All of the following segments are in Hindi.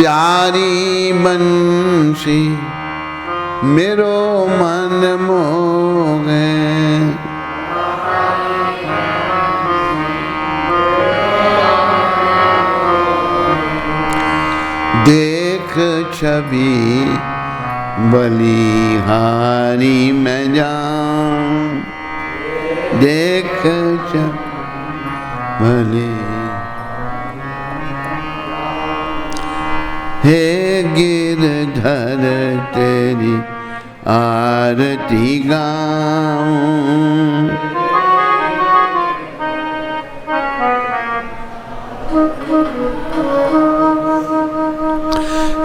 प्यारी बंसी मेरो मन मोहे, देख छवि बलिहारी मैं जाऊं, देख छवि हे गिरधर तेरी आरती गाऊं,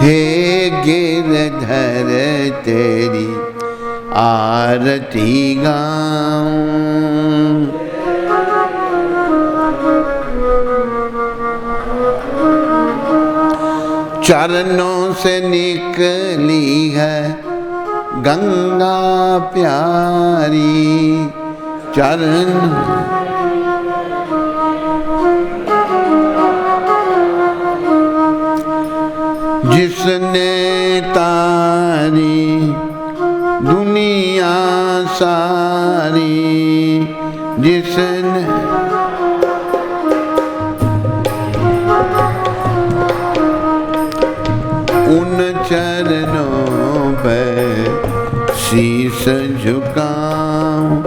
हे गिरधर तेरी आरती गाऊं, चरणों से निकली है गंगा प्यारी, चरण जिसने तारी दुनिया सारी, जिसने उन चरणों पे शीश झुकाऊं,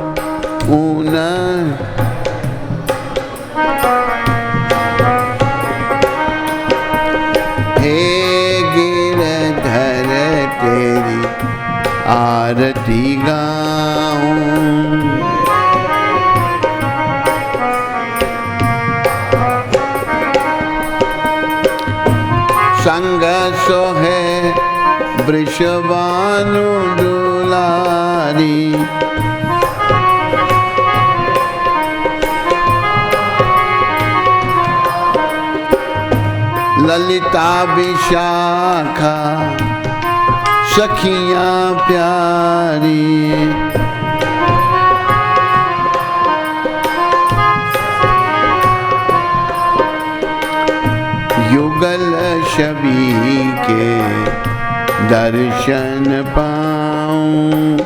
उन हे गिरधर तेरी आरती गाऊं, संग सोहे वृषभानु दुलारी, ललिता विशाखा सखियां प्यारी, युगल छवि के दर्शन पाऊं,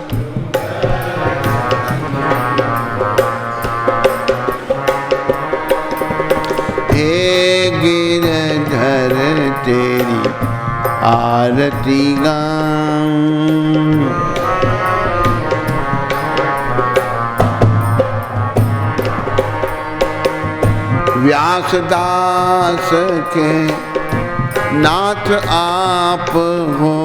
हे गिरधर तेरी आरती गाऊं, व्यासदास के नाथ आप हो,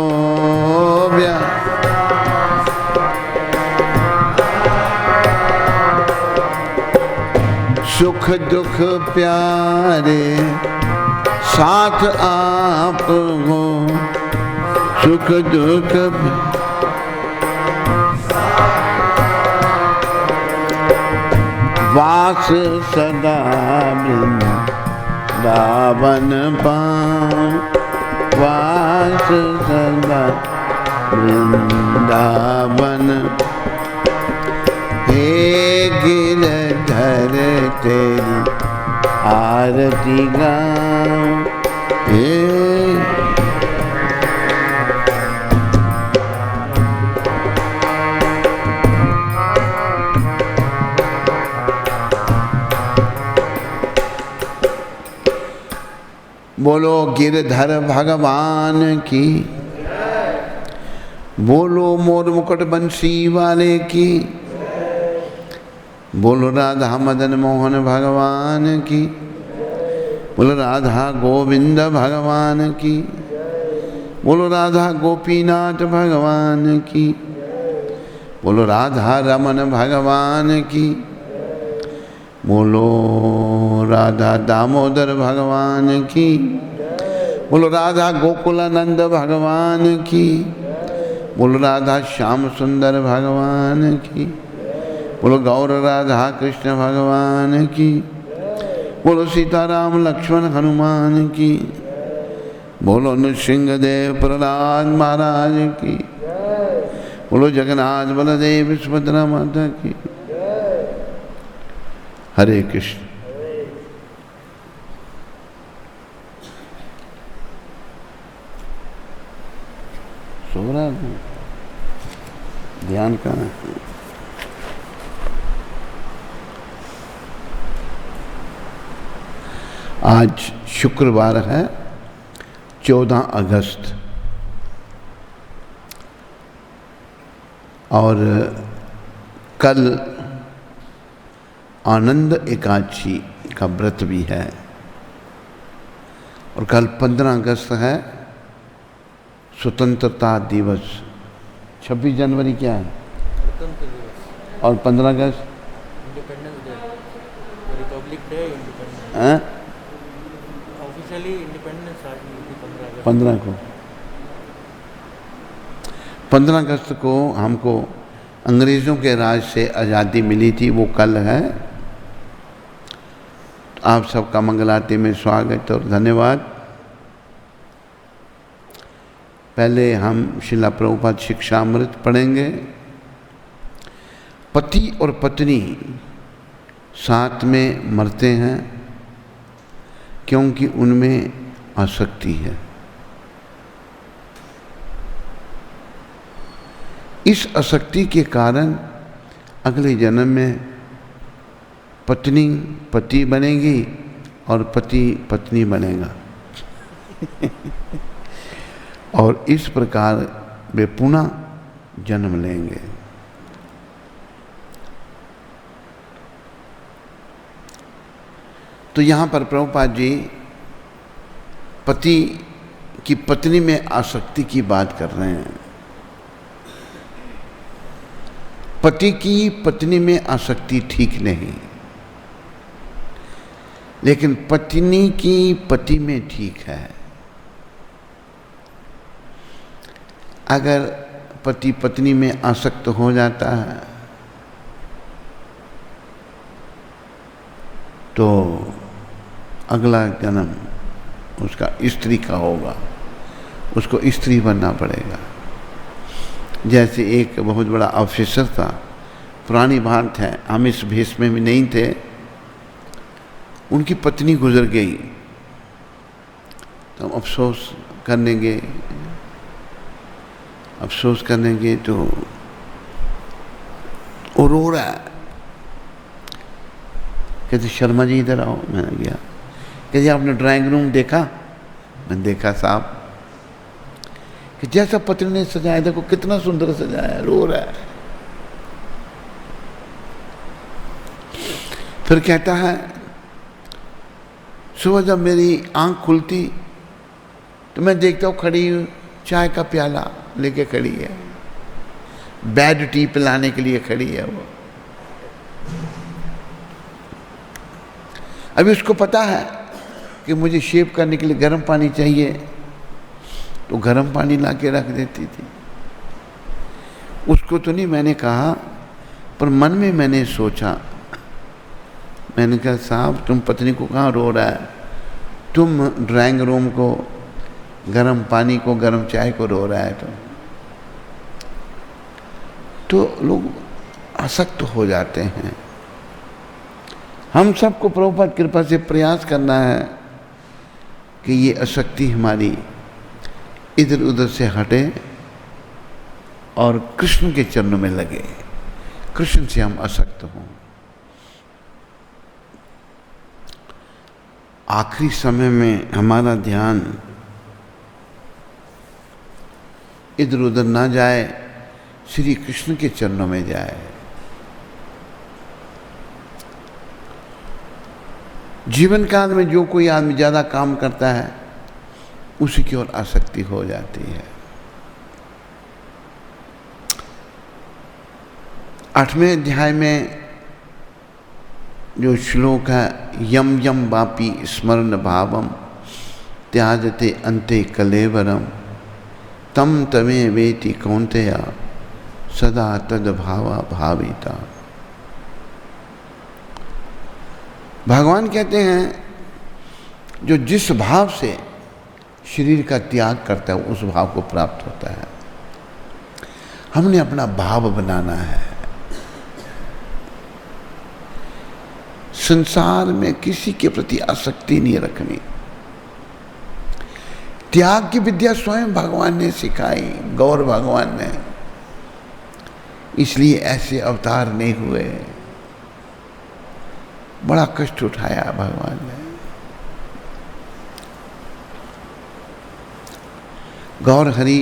सुख दुख प्यारे साथ आप हो, सुख दुख वास सदा वृंदावन पाऊं, वास सदा वृंदावन, हे गिरधर तेरी आरती गाऊं, हे बोलो गिरधर भगवान की, बोलो मोर मुकुट बंसी वाले की, बोलो राधा मदन मोहन भगवान की, बोलो राधा गोविंद भगवान की, बोलो राधा गोपीनाथ भगवान की, बोलो राधा रमन भगवान की, बोलो राधा दामोदर भगवान की, बोलो राधा गोकुलानंद भगवान की, बोलो राधा श्याम सुंदर भगवान की, बोलो गौर राधा कृष्ण भगवान की, बोलो सीताराम लक्ष्मण हनुमान की, बोलो नृसिंहदेव प्रहलाद महाराज की, बोलो जगन्नाथ बलदेव सुभद्रा माता की। हरे कृष्ण। हरे। सो रहा है, ध्यान कहाँ है? आज शुक्रवार है 14 अगस्त और कल आनंद एकादशी का व्रत भी है और कल 15 अगस्त है स्वतंत्रता दिवस। 26 जनवरी क्या है? गणतंत्र दिवस। और 15 अगस्त independence day, republic day, independence. Officially independence आज 15 को 15 अगस्त को हमको अंग्रेज़ों के राज से आज़ादी मिली थी, वो कल है। आप सबका मंगल आरती में स्वागत और धन्यवाद। पहले हम श्रील प्रभुपाद शिक्षामृत पढ़ेंगे। पति और पत्नी साथ में मरते हैं क्योंकि उनमें आसक्ति है। इस आसक्ति के कारण अगले जन्म में पत्नी पति बनेगी और पति पत्नी बनेगा और इस प्रकार वे पुनः जन्म लेंगे। तो यहाँ पर प्रभुपाद जी पति की पत्नी में आसक्ति की बात कर रहे हैं। पति की पत्नी में आसक्ति ठीक नहीं, लेकिन पत्नी की पति में ठीक है। अगर पति पत्नी में आसक्त हो जाता है तो अगला जन्म उसका स्त्री का होगा, उसको स्त्री बनना पड़ेगा। जैसे एक बहुत बड़ा ऑफिसर था, पुरानी बात है, हम इस भेष में भी नहीं थे, उनकी पत्नी गुजर गई तो अफसोस करने गए तो वो रो रहा है। कहते शर्मा जी इधर आओ। मैंने गया। कहते आपने ड्राइंग रूम देखा? मैंने देखा साहब। कि जैसा पत्नी ने सजाया, देखो कितना सुंदर सजाया। रो रहा है। फिर कहता है सुबह जब मेरी आंख खुलती तो मैं देखता हूँ खड़ी चाय का प्याला लेके खड़ी है, बैड टी पिलाने के लिए खड़ी है वो। अभी उसको पता है कि मुझे शेव करने के लिए गर्म पानी चाहिए, तो गर्म पानी ला के रख देती थी। उसको तो नहीं मैंने कहा, पर मन में मैंने सोचा, मैंने कहा साहब तुम पत्नी को कहाँ रो रहा है, तुम ड्राइंग रूम को, गर्म पानी को, गर्म चाय को रो रहा है। तो लोग आसक्त हो जाते हैं। हम सबको प्रभुपाद कृपा से प्रयास करना है कि ये आसक्ति हमारी इधर उधर से हटे और कृष्ण के चरणों में लगे, कृष्ण से हम आसक्त हों। आखिरी समय में हमारा ध्यान इधर उधर ना जाए, श्री कृष्ण के चरणों में जाए। जीवन काल में जो कोई आदमी ज़्यादा काम करता है उसी की ओर आसक्ति हो जाती है। 8वें अध्याय में जो श्लोक है, यम यम वापी स्मरण भावम त्याजते अंते कलेवरम तम तमे वेति कौन्तेय सदा तद भावा भाविता। भगवान कहते हैं जो जिस भाव से शरीर का त्याग करता है उस भाव को प्राप्त होता है। हमने अपना भाव बनाना है। संसार में किसी के प्रति आसक्ति नहीं रखनी, त्याग की विद्या स्वयं भगवान ने सिखाई, गौर भगवान ने, इसलिए ऐसे अवतार नहीं हुए। बड़ा कष्ट उठाया भगवान ने। गौर हरि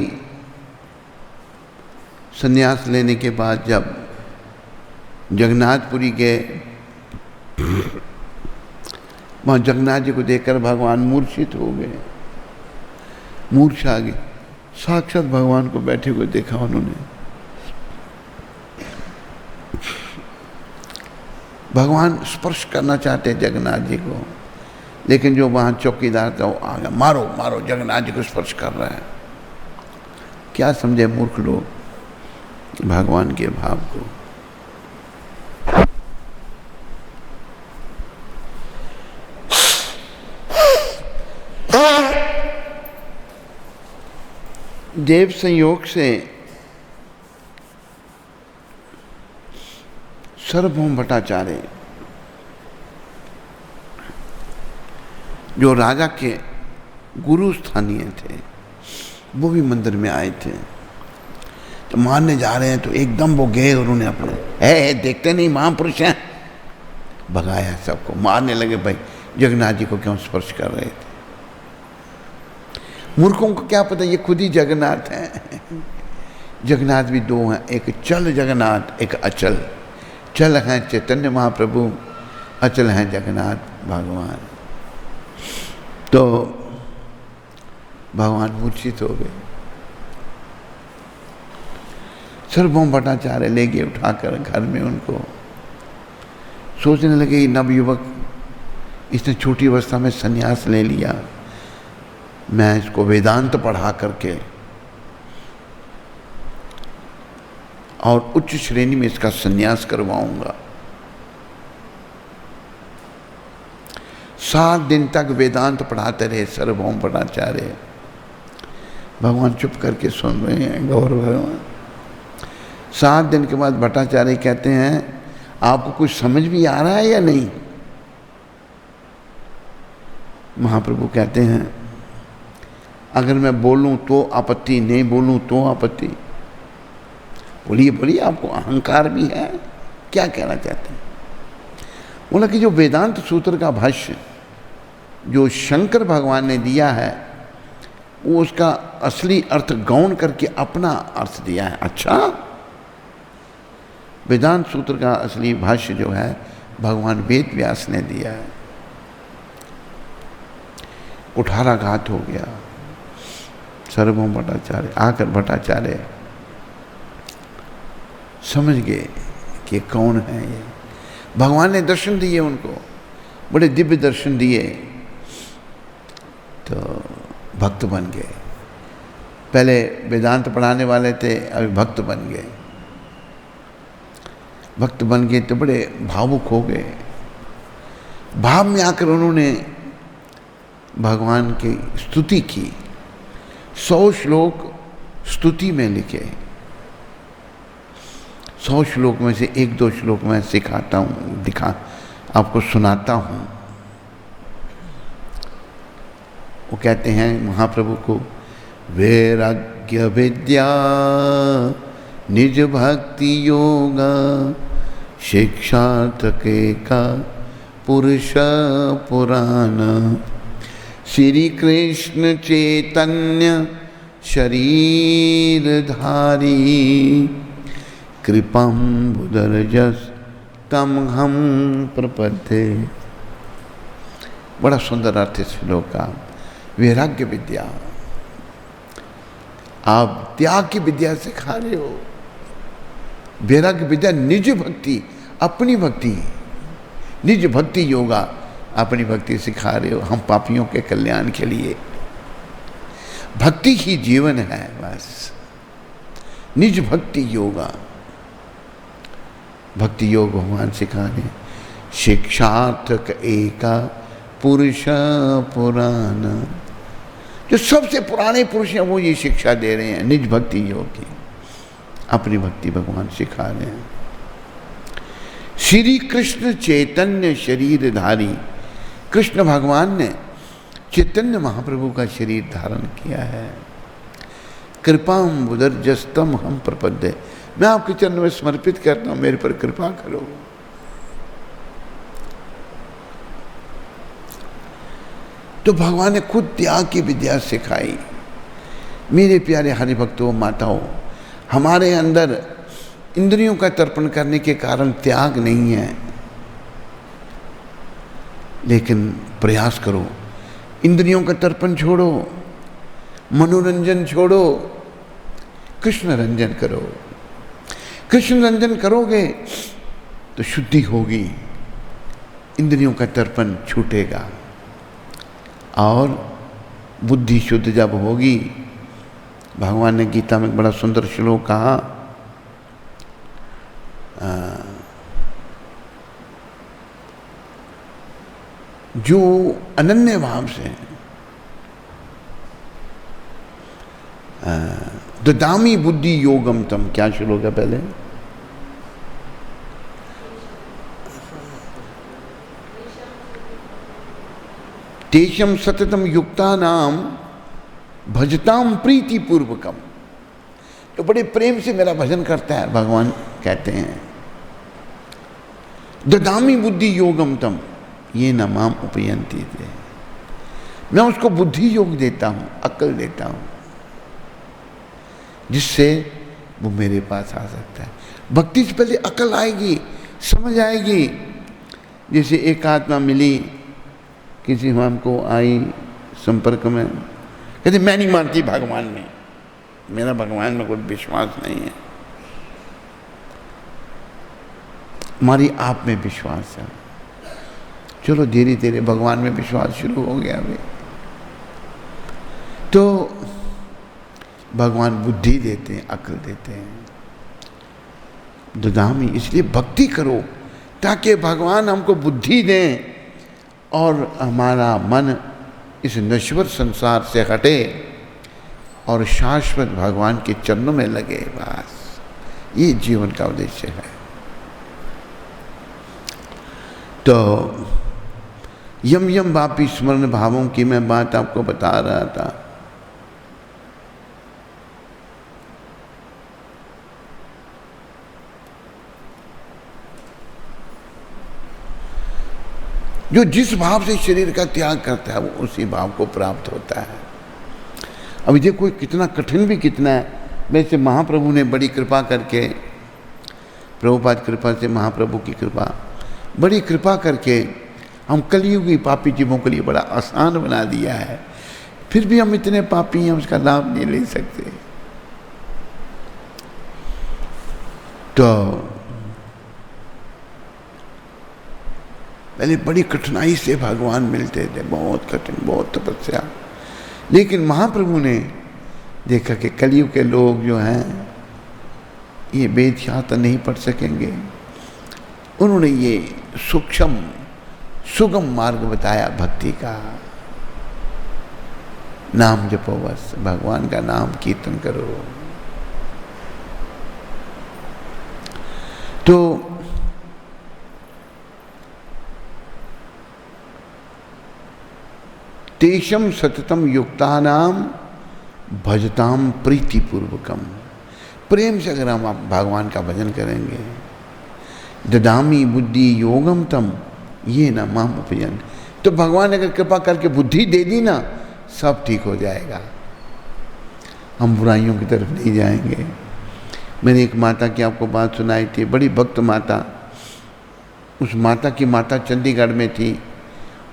संन्यास लेने के बाद जब जगन्नाथपुरी गए, वहां जगन्नाथ जी को देखकर भगवान मूर्छित हो गए, मूर्छा आ गई। साक्षात भगवान को बैठे हुए देखा उन्होंने। भगवान स्पर्श करना चाहते जगन्नाथ जी को, लेकिन जो वहां चौकीदार था वो आ गया, मारो मारो, जगन्नाथ जी को स्पर्श कर रहा है। क्या समझे मूर्ख लोग भगवान के भाव को। देव संयोग से सार्वभौम भट्टाचार्य, जो राजा के गुरु स्थानीय थे, वो भी मंदिर में आए थे। तो मारने जा रहे हैं तो एकदम वो गए और उन्होंने अपने देखते नहीं महापुरुष हैं, भगाया सबको, मारने लगे। भाई जगन्नाथ जी को क्यों स्पर्श कर रहे थे? मूर्खों को क्या पता ये खुद ही जगन्नाथ हैं। जगन्नाथ भी दो हैं, एक चल जगन्नाथ, एक अचल। चल हैं चैतन्य महाप्रभु, अचल हैं जगन्नाथ भगवान। तो भगवान मूर्छित हो गए। सार्वभौम भट्टाचार्य ले गए उठाकर घर में उनको। सोचने लगे नवयुवक, इसने छोटी अवस्था में संन्यास ले लिया, मैं इसको वेदांत पढ़ा करके और उच्च श्रेणी में इसका संन्यास करवाऊंगा। 7 दिन तक वेदांत पढ़ाते रहे सार्वभौम भट्टाचार्य। भगवान चुप करके सुन रहे हैं, गौर भगवान। 7 दिन के बाद भट्टाचार्य कहते हैं, आपको कुछ समझ भी आ रहा है या नहीं? महाप्रभु कहते हैं, अगर मैं बोलूं तो आपत्ति, नहीं बोलूं तो आपत्ति। बोलिए बोलिए, आपको अहंकार भी है, क्या कहना चाहते हैं? बोला कि जो वेदांत सूत्र का भाष्य जो शंकर भगवान ने दिया है, वो उसका असली अर्थ गौण करके अपना अर्थ दिया है। अच्छा, वेदांत सूत्र का असली भाष्य जो है भगवान वेद व्यास ने दिया है। कुठाराघात हो गया। सार्वभौम भट्टाचार्य आकर भट्टाचार्य समझ गए कि कौन है ये। भगवान ने दर्शन दिए उनको, बड़े दिव्य दर्शन दिए, तो भक्त बन गए। पहले वेदांत पढ़ाने वाले थे, अभी भक्त बन गए। भक्त बन गए तो बड़े भावुक हो गए। भाव में आकर उन्होंने भगवान की स्तुति की। 100 श्लोक स्तुति में लिखे। 100 श्लोक में से 1-2 श्लोक मैं सिखाता हूँ, आपको सुनाता हूँ। वो कहते हैं महाप्रभु को, वैराग्य विद्या निज भक्ति योगा शिक्षार्थ के का पुरुष पुराण श्री कृष्ण चैतन्य शरीर धारी कृपम बुदरजस तम हम प्रपद्ये। बड़ा सुंदर अर्थ है श्लोक का। वैराग्य विद्या, आप त्याग की विद्या सिखा रहे हो। वैराग्य विद्या निज भक्ति, अपनी भक्ति, निज भक्ति योगा, अपनी भक्ति सिखा रहे हो हम पापियों के कल्याण के लिए। भक्ति ही जीवन है बस। निज भक्ति योगा, भक्ति योग भगवान सिखा रहे। शिक्षार्थक एका पुरुष पुराण, जो सबसे पुराने पुरुष हैं वो ये शिक्षा दे रहे हैं, निज भक्ति योग की। अपनी भक्ति भगवान सिखा रहे हैं। श्री कृष्ण चैतन्य शरीरधारी, कृष्ण भगवान ने चैतन्य महाप्रभु का शरीर धारण किया है। कृपाम बुदर्जस्तम हम प्रपद्य, मैं आपके चरण में समर्पित करता हूं, मेरे पर कृपा करो। तो भगवान ने खुद त्याग की विद्या सिखाई। मेरे प्यारे हरिभक्तों माताओं, हमारे अंदर इंद्रियों का तर्पण करने के कारण त्याग नहीं है, लेकिन प्रयास करो, इंद्रियों का तर्पण छोड़ो, मनोरंजन छोड़ो, कृष्ण रंजन करो। कृष्ण रंजन करोगे तो शुद्धि होगी, इंद्रियों का तर्पण छूटेगा, और बुद्धि शुद्ध जब होगी, भगवान ने गीता में एक बड़ा सुंदर श्लोक कहा, जो अनन्य भाव से ददामी बुद्धि योगम तम, क्या श्लोक है पहले? तेषम सततम युक्ता नाम भजताम प्रीति पूर्वकम, तो बड़े प्रेम से मेरा भजन करता है, भगवान कहते हैं। ददामी बुद्धि योगम तम ये न माम उपयंती थे, मैं उसको बुद्धि योग देता हूं, अक्ल देता हूं, जिससे वो मेरे पास आ सकता है। भक्ति से पहले अकल आएगी, समझ आएगी। जैसे एक आत्मा मिली, किसी हमको आई संपर्क में, कहते मैं नहीं मानती भगवान में, मेरा भगवान में कोई विश्वास नहीं है। हमारी आप में विश्वास है, चलो धीरे धीरे भगवान में विश्वास शुरू हो गया अभी। तो भगवान बुद्धि देते हैं, अक्ल देते हैं। ददामी, इसलिए भक्ति करो ताकि भगवान हमको बुद्धि दें और हमारा मन इस नश्वर संसार से हटे और शाश्वत भगवान के चरणों में लगे। बस ये जीवन का उद्देश्य है। तो यम यम वापी स्मरण भावों की मैं बात आपको बता रहा था। जो जिस भाव से शरीर का त्याग करता है वो उसी भाव को प्राप्त होता है। अब ये कोई कितना कठिन भी कितना है, वैसे महाप्रभु ने बड़ी कृपा करके, प्रभुपाद कृपा से, महाप्रभु की कृपा, बड़ी कृपा करके हम कलियुगी पापी जीवों के लिए बड़ा आसान बना दिया है। फिर भी हम इतने पापी हैं, उसका लाभ नहीं ले सकते। तो पहले बड़ी कठिनाई से भगवान मिलते थे, बहुत कठिन, बहुत तपस्या। लेकिन महाप्रभु ने देखा कि कलियुग के लोग जो हैं ये वेद शास्त्र नहीं पढ़ सकेंगे, उन्होंने ये सूक्ष्म सुगम मार्ग बताया भक्ति का। नाम जपो, बस भगवान का नाम कीर्तन करो। तो तेषम सततम युक्तानाम भजताम प्रीतिपूर्वकम, प्रेम से अगर हम आप भगवान का भजन करेंगे, ददामी बुद्धि योगम तम ये न माम उपयन, तो भगवान अगर कृपा करके बुद्धि दे दी ना, सब ठीक हो जाएगा, हम बुराइयों की तरफ नहीं जाएंगे। मैंने एक माता की आपको बात सुनाई थी, बड़ी भक्त माता। उस माता की माता चंडीगढ़ में थी,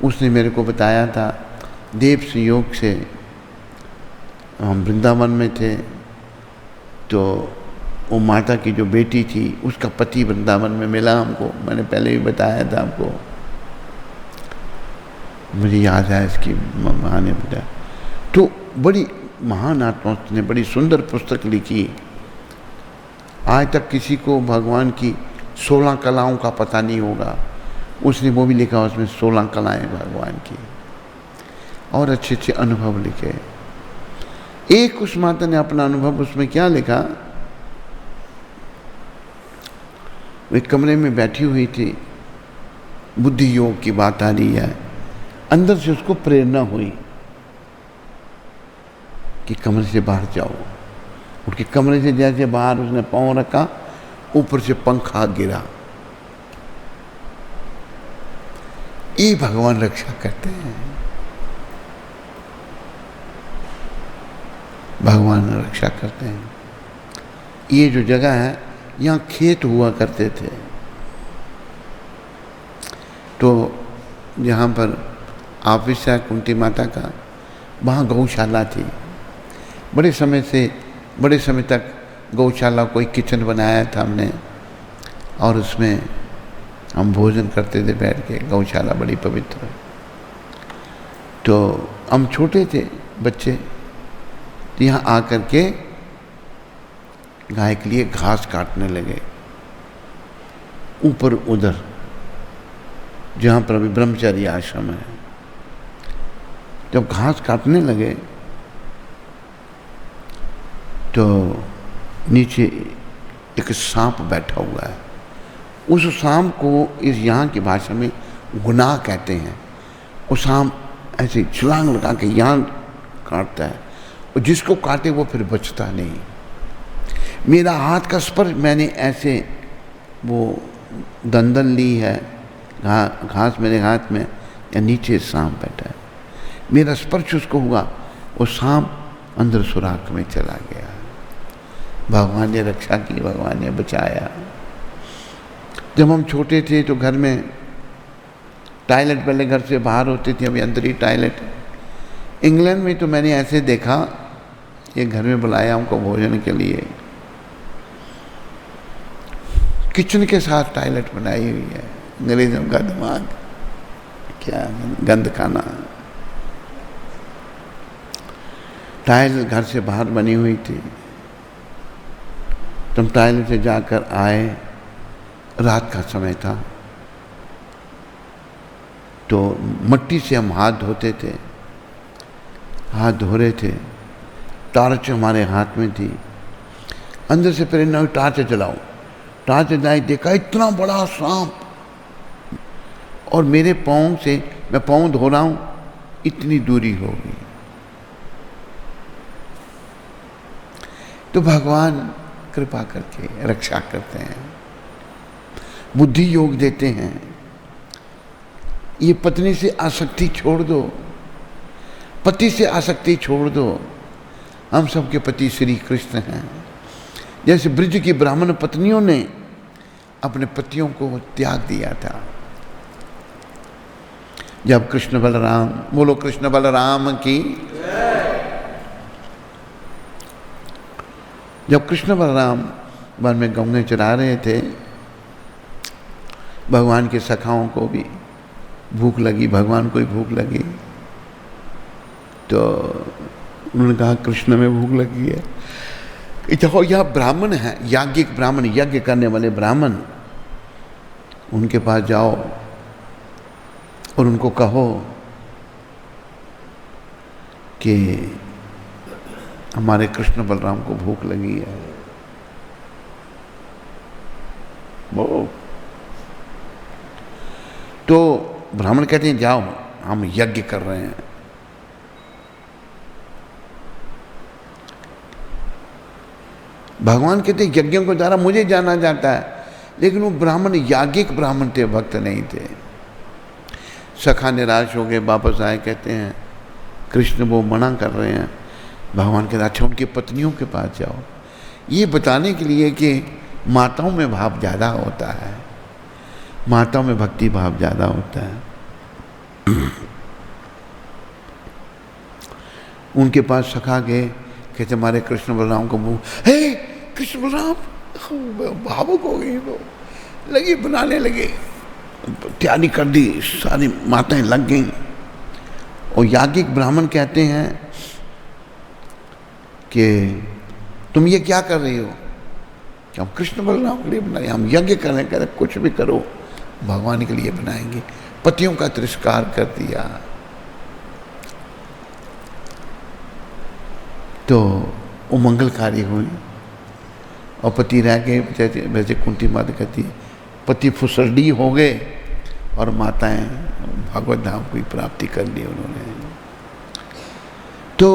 उसने मेरे को बताया था, देव संयोग से हम वृंदावन में थे, तो वो माता की जो बेटी थी उसका पति वृंदावन में मिला हमको। मैंने पहले भी बताया था आपको, मुझे याद है इसकी माँ ने बताया। तो बड़ी महान आत्मा ने बड़ी सुंदर पुस्तक लिखी। आज तक किसी को भगवान की 16 कलाओं का पता नहीं होगा, उसने वो भी लिखा, उसमें 16 कलाएं भगवान की, और अच्छे अच्छे अनुभव लिखे। एक उस माता ने अपना अनुभव उसमें क्या लिखा, वो एक कमरे में बैठी हुई थी, बुद्धि योग की बात आ रही है, अंदर से उसको प्रेरणा हुई कि कमरे से बाहर जाओ। उठ के कमरे से जैसे बाहर उसने पाँव रखा, ऊपर से पंखा गिरा। ये भगवान रक्षा करते हैं, भगवान रक्षा करते हैं। ये जो जगह है, यहाँ खेत हुआ करते थे, तो जहाँ पर ऑफिस है कुंती माता का, वहाँ गौशाला थी। बड़े समय तक गौशाला कोई किचन बनाया था हमने, और उसमें हम भोजन करते थे बैठ के। गौशाला बड़ी पवित्र। तो हम छोटे थे बच्चे, तो यहाँ आकर के गाय के लिए घास काटने लगे। ऊपर उधर जहाँ पर अभी ब्रह्मचारी आश्रम है, जब घास काटने लगे तो नीचे एक सांप बैठा हुआ है। उस सांप को इस यहाँ की भाषा में गुनाह कहते हैं। वो सांप ऐसे छलांग लगा के यहाँ काटता है, और जिसको काटे वो फिर बचता नहीं। मेरा हाथ का स्पर्श, मैंने ऐसे वो दंदन ली है, घास मेरे हाथ में, या नीचे सांप बैठा है, मेरा स्पर्श उसको हुआ, वो सांप अंदर सुराख में चला गया। भगवान ने रक्षा की, भगवान ने बचाया। जब हम छोटे थे तो घर में टॉयलेट पहले घर से बाहर होती थी, अभी अंदर ही टॉयलेट। इंग्लैंड में तो मैंने ऐसे देखा, ये घर में बुलाया हमको भोजन के लिए, किचन के साथ टॉयलेट बनाई हुई है। अंग्रेजों का दिमाग, क्या गंद खाना। टॉयलेट घर से बाहर बनी हुई थी। तुम टॉयलेट से जाकर आए, रात का समय था, तो मिट्टी से हम हाथ धोते थे, हाथ धो रहे थे, टॉर्च हमारे हाथ में थी। अंदर से पहले ना टॉर्च जलाओ, टॉर्च जलाई, देखा इतना बड़ा सांप, और मेरे पाँव से, मैं पाँव धो रहा हूँ, इतनी दूरी होगी। तो भगवान कृपा करके रक्षा करते हैं, बुद्धि योग देते हैं। ये पत्नी से आसक्ति छोड़ दो, पति से आसक्ति छोड़ दो। हम सबके पति श्री कृष्ण हैं। जैसे ब्रज की ब्राह्मण पत्नियों ने अपने पतियों को त्याग दिया था। जब कृष्ण बलराम, बोलो कृष्ण बलराम की, जब कृष्ण बलराम वन में गौएं चरा रहे थे, भगवान के सखाओं को भी भूख लगी, भगवान को भी भूख लगी, तो उन्होंने कहा कृष्ण में भूख लगी है। देखो यह ब्राह्मण है, याज्ञिक ब्राह्मण, यज्ञ करने वाले ब्राह्मण, उनके पास जाओ और उनको कहो कि हमारे कृष्ण बलराम को भूख लगी है। वो तो ब्राह्मण कहते हैं जाओ, हम यज्ञ कर रहे हैं। भगवान कहते हैं यज्ञों के द्वारा मुझे जाना जाता है, लेकिन वो ब्राह्मण याज्ञिक ब्राह्मण थे, भक्त नहीं थे। सखा निराश हो गए, वापस आए, कहते हैं कृष्ण वो मना कर रहे हैं। भगवान कहते अच्छा उनकी पत्नियों के पास जाओ, ये बताने के लिए कि माताओं में भाव ज़्यादा होता है, माताओं में भक्ति भाव ज़्यादा होता है। उनके पास सखा गए, कहते हमारे कृष्ण बलराम को मुँह, हे कृष्ण बलराम, भावुक हो गई, वो लगी बनाने लगे, तैयारी कर दी, सारी माताएं लग गईं। और याज्ञिक ब्राह्मण कहते हैं कि तुम ये क्या कर रही हो? कि हम कृष्ण बलराम के लिए बनाए, हम यज्ञ कर रहे हैं। कहते कुछ भी करो, भगवान के लिए बनाएंगे। पतियों का तिरस्कार कर दिया। तो वो मंगलकारी हुई और पति रह गए। वैसे कुंती माता कहती है पति फुसरडी हो गए और माताएं भगवत धाम की प्राप्ति कर ली उन्होंने। तो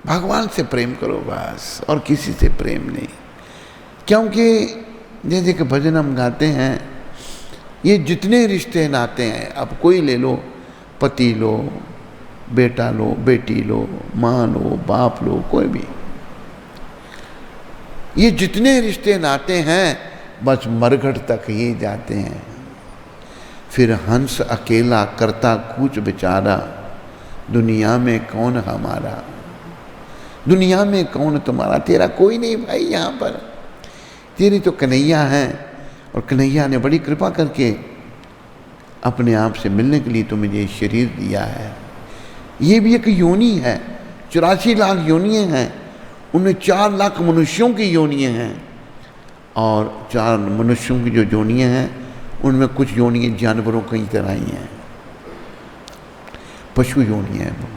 भगवान से प्रेम करो बस, और किसी से प्रेम नहीं। क्योंकि जैसे कि भजन हम गाते हैं, ये जितने रिश्ते नाते हैं, अब कोई ले लो, पति लो, बेटा लो, बेटी लो, माँ लो, बाप लो, कोई भी, ये जितने रिश्ते नाते हैं बस मरघट तक ही जाते हैं। फिर हंस अकेला करता कूच बेचारा, दुनिया में कौन हमारा, दुनिया में कौन तुम्हारा, तेरा कोई नहीं भाई यहाँ पर, तेरी तो कन्हैया है। और कन्हैया ने बड़ी कृपा करके अपने आप से मिलने के लिए तो मुझे शरीर दिया है। ये भी एक योनि है, 84 लाख योनियाँ हैं, उनमें 4 लाख मनुष्यों की योनियाँ हैं, और 4 मनुष्यों की जो योनियाँ हैं उनमें कुछ योनियाँ जानवरों की तरह ही हैं, पशु योनियाँ हैं।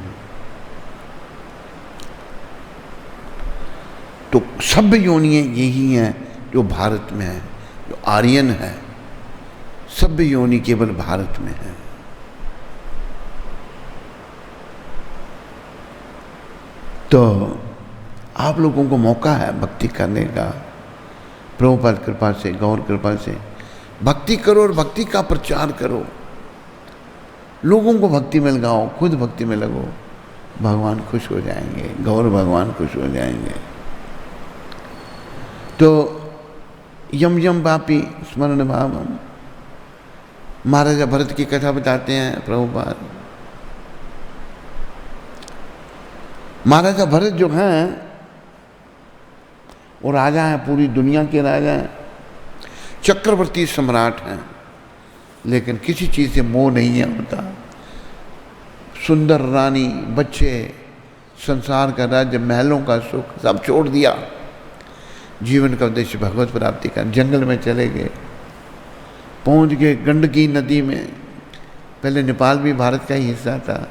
तो सब योनियाँ यही हैं जो भारत में है, जो आर्यन है, सब योनि केवल भारत में है। तो आप लोगों को मौका है भक्ति करने का, प्रभुपाद कृपा से, गौर कृपा से भक्ति करो और भक्ति का प्रचार करो, लोगों को भक्ति में लगाओ, खुद भक्ति में लगो, भगवान खुश हो जाएंगे, गौर भगवान खुश हो जाएंगे। तो यम यम वापी स्मरण भावम, महाराजा भरत की कथा बताते हैं प्रभुपाद। महाराजा भरत जो हैं वो राजा हैं, पूरी दुनिया के राजा हैं, चक्रवर्ती सम्राट हैं, लेकिन किसी चीज़ से मोह नहीं है होता। सुंदर रानी, बच्चे, संसार का राज्य, महलों का सुख सब छोड़ दिया, जीवन का उद्देश्य भगवत प्राप्ति का, जंगल में चले गए, पहुंच गए गंडकी नदी में। पहले नेपाल भी भारत का ही हिस्सा था।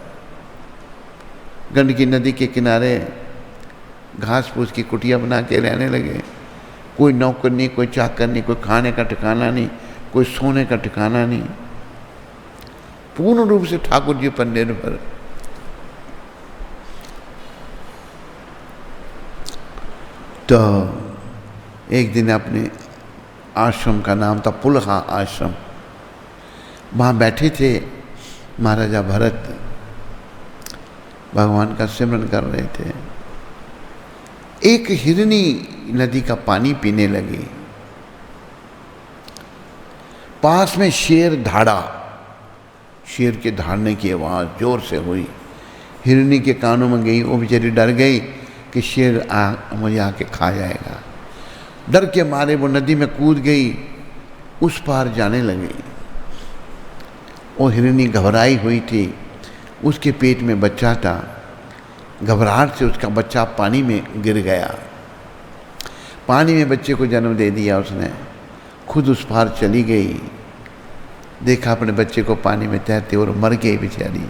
गंडकी नदी के किनारे घास फूस की कुटिया बना के रहने लगे। कोई नौकर नहीं, कोई चाकर नहीं, कोई खाने का ठिकाना नहीं, कोई सोने का ठिकाना नहीं, पूर्ण रूप से ठाकुर जी पर निर्भर। तो एक दिन अपने आश्रम का नाम था पुलहा आश्रम, वहाँ बैठे थे महाराजा भरत, भगवान का सिमरन कर रहे थे। एक हिरनी नदी का पानी पीने लगी, पास में शेर धाड़ा, शेर के धाड़ने की आवाज़ जोर से हुई, हिरनी के कानों में गई, वो बेचारी डर गई कि शेर मुझे आके खा जाएगा। डर के मारे वो नदी में कूद गई, उस पार जाने लगी। वो हिरनी घबराई हुई थी, उसके पेट में बच्चा था, घबराहट से उसका बच्चा पानी में गिर गया, पानी में बच्चे को जन्म दे दिया उसने, खुद उस पार चली गई, देखा अपने बच्चे को पानी में तैरते और मर गई बेचारी।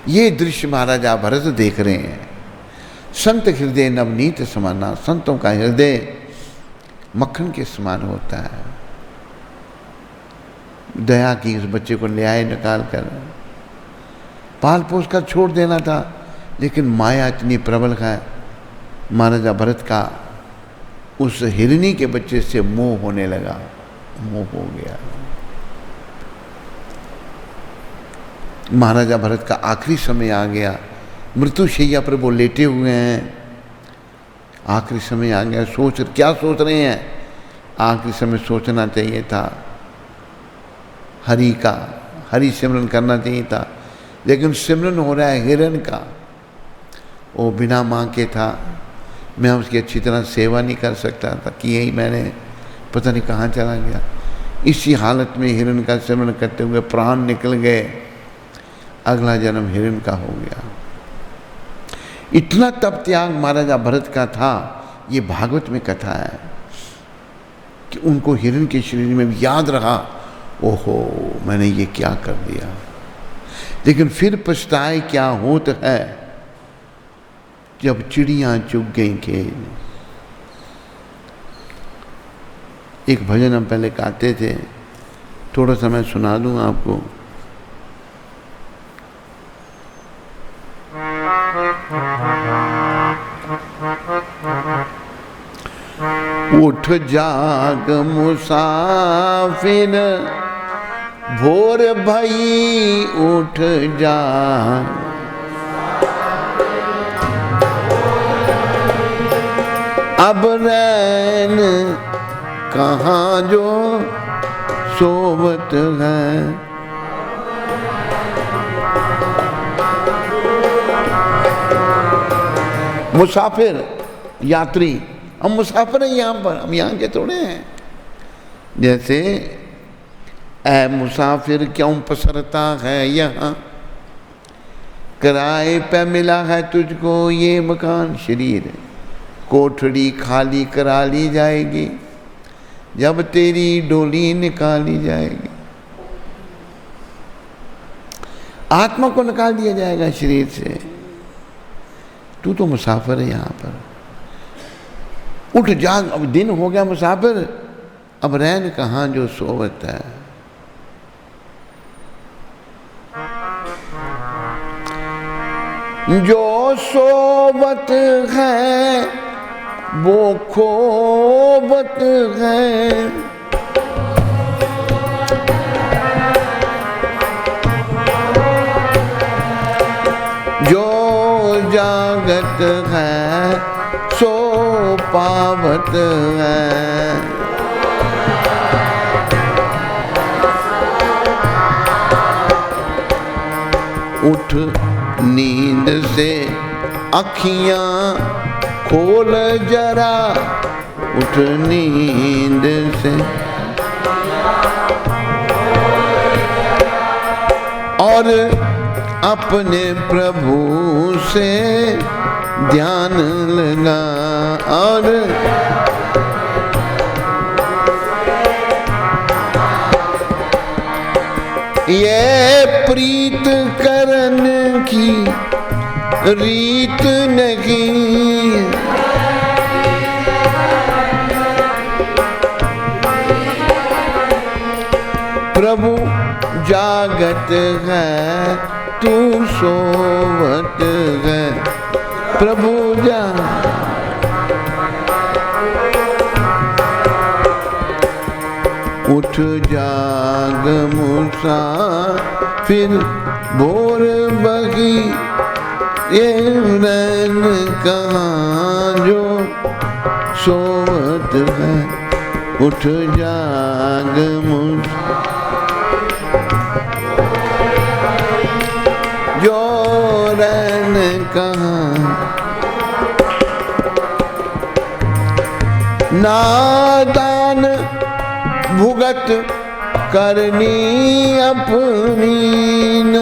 ये दृश्य महाराजा भरत देख रहे हैं। संत हृदय नवनीत समाना, संतों का हृदय मक्खन के समान होता है। दया की, उस बच्चे को ले आए निकाल कर, पाल पोस कर छोड़ देना था, लेकिन माया इतनी प्रबल है महाराजा भरत का, उस हिरनी के बच्चे से मोह होने लगा, मोह हो गया। महाराजा भरत का आखिरी समय आ गया, मृत्युशैया पर वो लेटे हुए हैं, आखिरी समय आ गया। क्या सोच रहे हैं? आखिरी समय सोचना चाहिए था हरि का, हरि सिमरन करना चाहिए था, लेकिन सिमरन हो रहा है हिरण का। वो बिना माँ के था, मैं उसकी अच्छी तरह सेवा नहीं कर सकता था कि यही मैंने पता नहीं कहाँ चला गया। इसी हालत में हिरण का सिमरन करते हुए प्राण निकल गए, अगला जन्म हिरण का हो गया। इतना तप त्याग महाराजा भरत का था, ये भागवत में कथा है कि उनको हिरण के शरीर में याद रहा, ओहो मैंने ये क्या कर दिया। लेकिन फिर पछताए क्या होत है, जब चिड़ियां चुग गई खेल। एक भजन हम पहले गाते थे, थोड़ा सा मैं सुना दूं आपको। उठ जाग मुसाफिर भोर भई उठ जाग। अब रैन कहाँ जो सोवत है। मुसाफिर यात्री, हम मुसाफिर हैं यहाँ पर, हम यहाँ के थोड़े हैं। जैसे ऐ मुसाफिर क्यों पसरता है यहाँ, किराए पे मिला है तुझको ये मकान। शरीर कोठड़ी खाली करा ली जाएगी जब तेरी डोली निकाली जाएगी। आत्मा को निकाल दिया जाएगा शरीर से। तू तो मुसाफिर है यहाँ पर। उठ जाग, अब दिन हो गया मुसाफिर, अब रैन कहाँ जो सोवत है। जो सोवत है वो खोवत है। जो जागत है सो पावत है। उठ नींद से अखियां खोल जरा, उठ नींद से और अपने प्रभु से ध्यान लगा। और ये प्रीत करन की रीत नहीं, प्रभु जागत है तू सोवत है। प्रभु जा उठ जाग मुसाफिर भोर बगी, ये रैन कहाँ जो सोवत है। उठ जाग जो रैन कहाँ। नादान भुगत करनी अपनी न,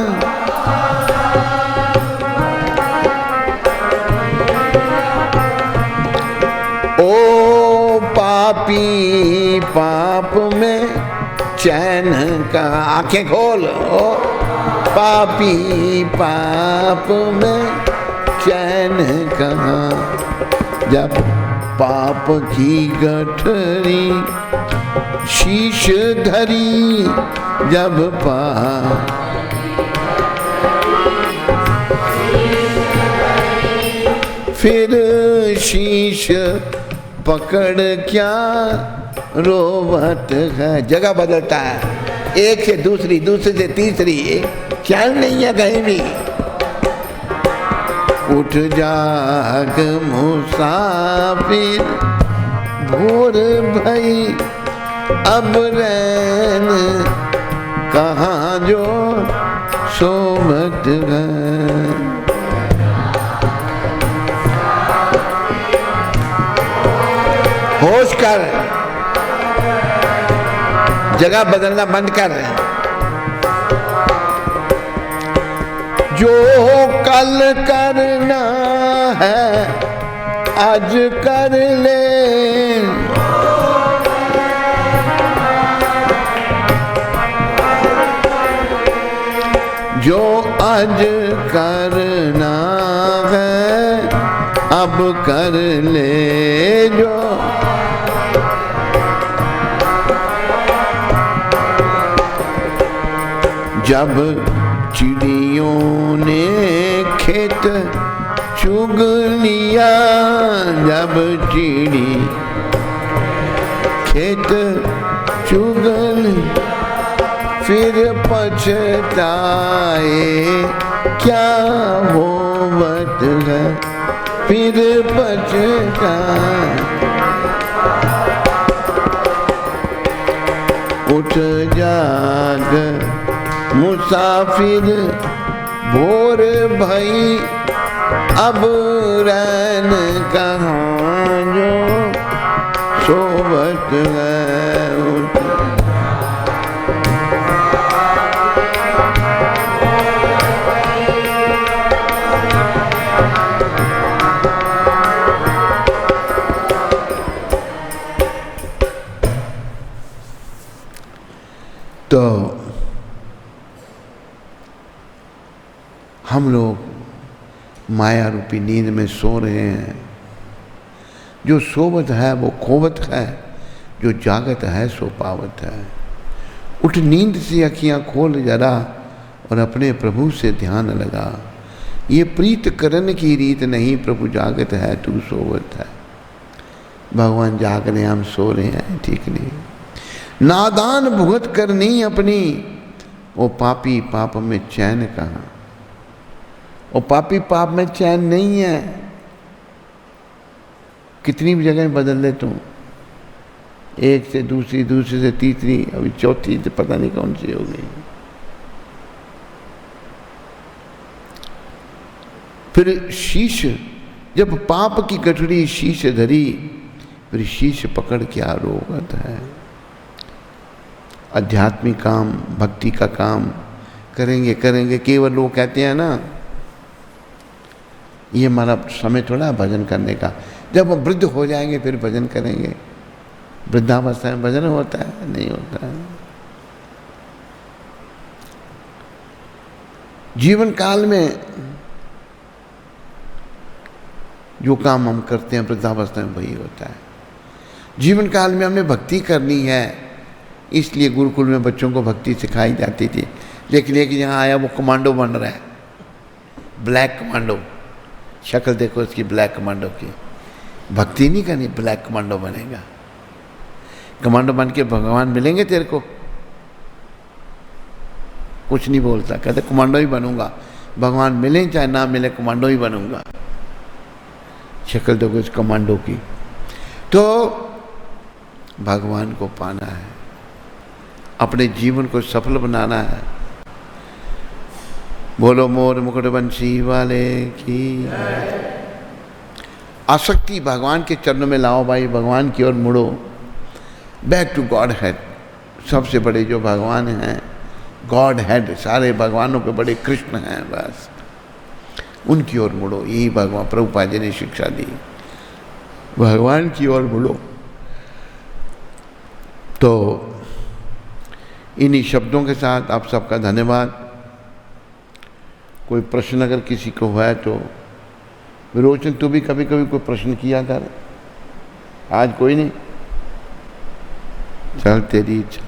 ओ पापी पाप में चैन का। आंखें खोल, ओ पापी पाप में चैन कहाँ। जब पाप की गठरी शीश धरी, जब फिर शीश पकड़ क्या रोवत है। जगह बदलता है, एक से दूसरी, दूसरे से तीसरी, ख्याल नहीं है कहीं भी। उठ जाग मुसाफिर भोर भई, अब रैन कहाँ जो सोवत है। होश कर, जगह बदलना बंद कर। जो कल करना है आज कर ले, जो आज करना है अब कर ले। जो जब चिड़ियों ने खेत चुग लिया, जब चिड़ी हित चुगल फिर पछताए, क्या होवत है फिर पछताए। उठ जाग मुसाफिर भोर भई, अब रैन कहाँ जो सोवत है। तो हम लोग माया रूपी नींद में सो रहे हैं। जो सोवत है वो खोवत है, जो जागत है सो पावत है। उठ नींद से अखियां खोल जरा, और अपने प्रभु से ध्यान लगा। ये प्रीत करन की रीत नहीं, प्रभु जागत है तू सोवत है। भगवान जाग रहे, हम सो रहे हैं, ठीक नहीं। नादान भुगत करनी अपनी, वो पापी पाप में चैन कहाँ। वो पापी पाप में चैन नहीं है। कितनी भी जगह बदल ले तुम, एक से दूसरी, दूसरी से तीसरी, अभी चौथी तो पता नहीं कौन सी हो गई। फिर शीश, जब पाप की गठरी शीश धरी, फिर शीश पकड़ क्या रोगत है। आध्यात्मिक काम, भक्ति का काम करेंगे करेंगे, केवल लोग कहते हैं ना ये हमारा समय थोड़ा है भजन करने का। जब हम वृद्ध हो जाएंगे फिर भजन करेंगे। वृद्धावस्था में भजन होता है? नहीं होता है। जीवन काल में जो काम हम करते हैं वृद्धावस्था में वही होता है। जीवन काल में हमने भक्ति करनी है, इसलिए गुरुकुल में बच्चों को भक्ति सिखाई जाती थी। लेकिन एक यहाँ आया वो कमांडो बन रहा है, ब्लैक कमांडो। शक्ल देखो इसकी ब्लैक कमांडो की। भक्ति नहीं करनी, ब्लैक कमांडो बनेगा। कमांडो बन के भगवान मिलेंगे तेरे को, कुछ नहीं बोलता, कहते कमांडो ही बनूंगा। भगवान मिले चाहे ना मिले, कमांडो ही बनूंगा। शक्ल देखो इस कमांडो की। तो भगवान को पाना है, अपने जीवन को सफल बनाना है। बोलो मोर मुकुट बंसी वाले की। आसक्ति भगवान के चरणों में लाओ भाई, भगवान की ओर मुड़ो। Back to Godhead. सबसे बड़े जो भगवान हैं गॉड हेड, सारे भगवानों के बड़े कृष्ण हैं, बस उनकी ओर मुड़ो। यही भगवान प्रभुपाद जी ने शिक्षा दी, भगवान की ओर मुड़ो। तो इन्हीं शब्दों के साथ आप सबका धन्यवाद। कोई प्रश्न अगर किसी को है तो विरोचन, तू भी कभी कभी कोई प्रश्न किया कर। आज कोई नहीं, चल तेरी इच्छा।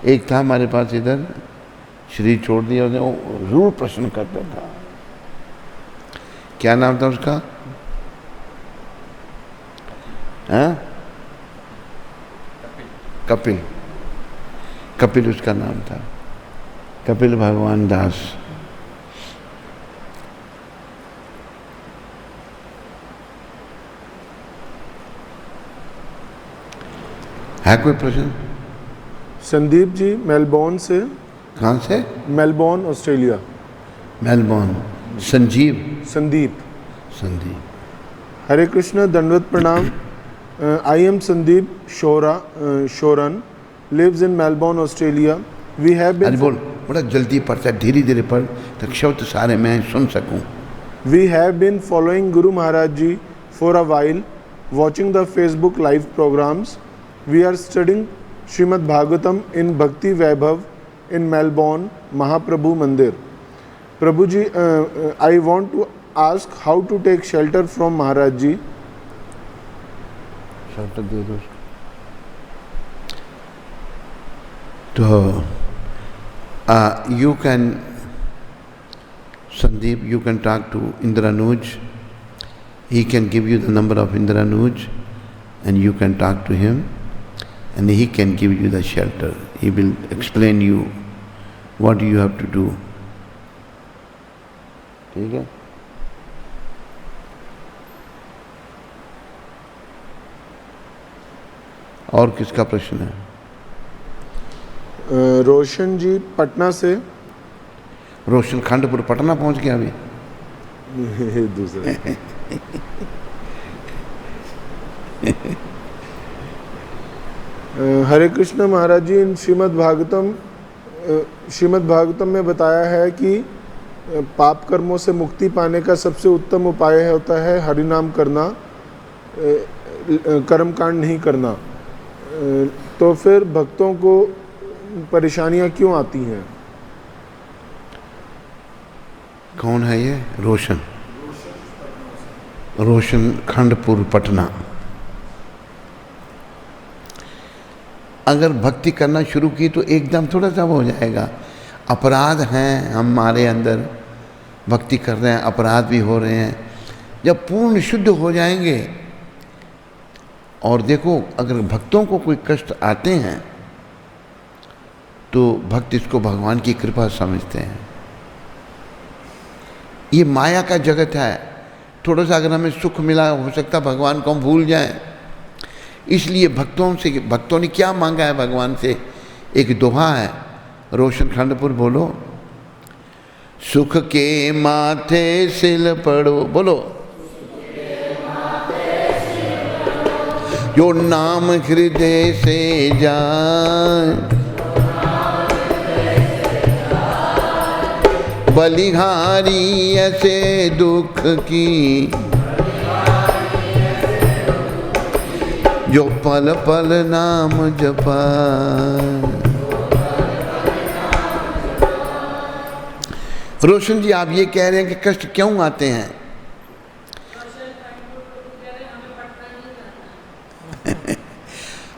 एक था हमारे पास इधर, शरीर छोड़ दिया उसने, वो जरूर प्रश्न करता था। क्या नाम था उसका? हाँ, कपिल। कपिल उसका नाम था, कपिल भगवान दास। है कोई प्रश्न? संदीप जी मेलबोर्न से। कहाँ से? Melbourne Australia. Melbourne. Sanjeev? Sandeep. Sandeep. Hare Krishna, दंडवत प्रणाम। I am Sandeep Shoran, lives in Melbourne, Australia. We have been. अरे बोल, बड़ा जल्दी पढ़ता, धीरे धीरे पढ़ ताकि शब्द सारे मैं सुन सकूं। We have been following Guru Maharaj Ji for a while, watching the Facebook live programs. We are studying Srimad Bhagavatam in Bhakti Vaibhav in Melbourne, Mahaprabhu Mandir. Prabhu Ji, I want to ask how to take shelter from Maharaj Ji. Shelter दे दो। तो you can, Sandeep, you can talk to Indranuj. He can give you the number of Indranuj and you can talk to him. and he can give you the shelter. He will explain you what you have to do. ठीक है? और किसका प्रश्न है? रोशन जी पटना से। रोशन खंडपुर पटना पहुंच गया अभी? दूसरा। हरे कृष्ण महाराज जी, इन श्रीमद् भागवतम में बताया है कि पाप कर्मों से मुक्ति पाने का सबसे उत्तम उपाय होता है हरि नाम करना, कर्म कांड नहीं करना। तो फिर भक्तों को परेशानियां क्यों आती हैं? कौन है ये? रोशन खंडपुर पटना। अगर भक्ति करना शुरू की तो एकदम थोड़ा सा हो जाएगा। अपराध हैं हमारे अंदर, भक्ति कर रहे हैं, अपराध भी हो रहे हैं। जब पूर्ण शुद्ध हो जाएंगे, और देखो अगर भक्तों को कोई कष्ट आते हैं तो भक्त इसको भगवान की कृपा समझते हैं। ये माया का जगत है, थोड़ा सा अगर हमें सुख मिला हो सकता भगवान को हम भूल जाएं। इसलिए भक्तों ने क्या मांगा है भगवान से? एक दोहा है, रोशन खंडपुर बोलो। सुख के माथे सिल पड़ो, बोलो। जो नाम हृदय से जाए, बलिहारी ऐसे दुख की, जो पल पल नाम जपा। रोशन जी, आप ये कह रहे हैं कि कष्ट क्यों आते हैं?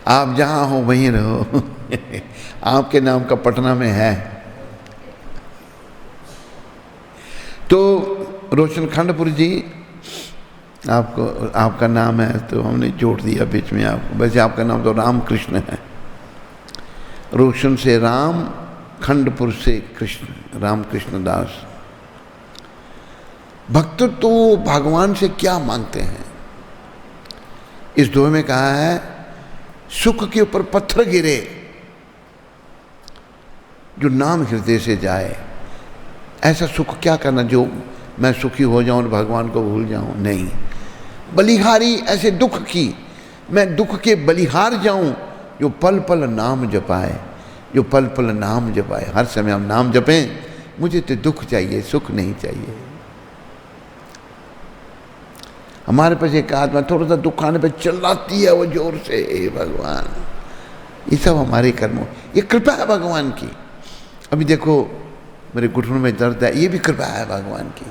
आप जहां हो वहीं रहो। आपके नाम का पटना में है। तो रोशन खंडपुर जी, आपका नाम है तो हमने जोड़ दिया बीच में आपको। वैसे आपका नाम तो राम कृष्ण है। रोशन से राम, खंडपुर से कृष्ण, राम कृष्ण दास। भक्त तो भगवान से क्या मांगते हैं? इस दोहे में कहा है, सुख के ऊपर पत्थर गिरे, जो नाम हृदय से जाए। ऐसा सुख क्या करना जो मैं सुखी हो जाऊं और भगवान को भूल जाऊं? नहीं। बलिहारी ऐसे दुख की, मैं दुख के बलिहार जाऊं, जो पल पल नाम जपाए, जो पल पल नाम जपाए। हर समय हम नाम जपें। मुझे तो दुख चाहिए, सुख नहीं चाहिए। हमारे पास एक आत्मा थोड़ा सा दुख आने पर चिल्लाती है वो जोर से, हे भगवान। ये सब हमारे कर्मों, ये कृपा है भगवान की। अभी देखो मेरे घुटनों में दर्द है, ये भी कृपा है भगवान की।